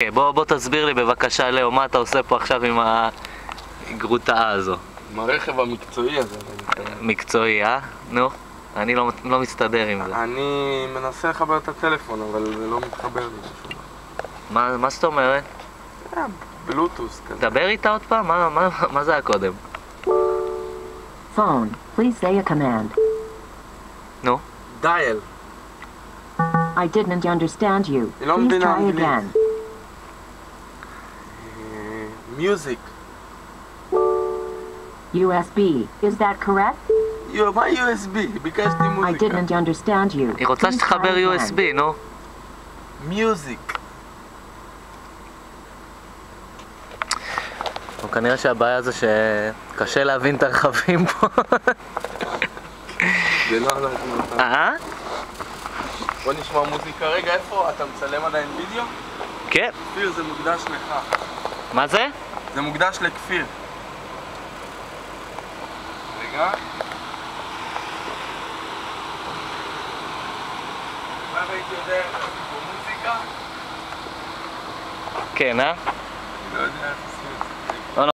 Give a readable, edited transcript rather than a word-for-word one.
אוקיי, בוא תסביר לי בבקשה, לאו, מה אתה עושה פה עכשיו עם הגרוטאה הזו? עם הרכב המקצועי הזה. מקצועי, אה? נו, אני לא מסתדר עם זה. אני מנסה לחבר את הטלפון, אבל זה לא מתחבר לי משהו. מה זאת אומרת? בלוטוס כזה. דבר איתה עוד פעם? מה זה היה קודם? Phone, please say a command. נו? דייל. I didn't understand you. לא Please מבינה try אנגלית. again. מיוזיק. USB, is that correct? מה USB? ביקשתי I מוזיקה. didn't understand you. היא רוצה Please שתחבר try again. USB, נו. מיוזיק. כנראה שהבעיה זה שקשה להבין את הרכבים פה. זה לא אנחנו. אה? בוא נשמע מוזיקה. רגע, איפה? אתה מצלם עדיין וידאו? כן. כפיר, זה מוקדש לך. מה זה? זה מוקדש לכפיר. רגע. מה הייתי יודע איך עושים פה מוזיקה? כן, אה? אני לא יודע איך עושים את זה.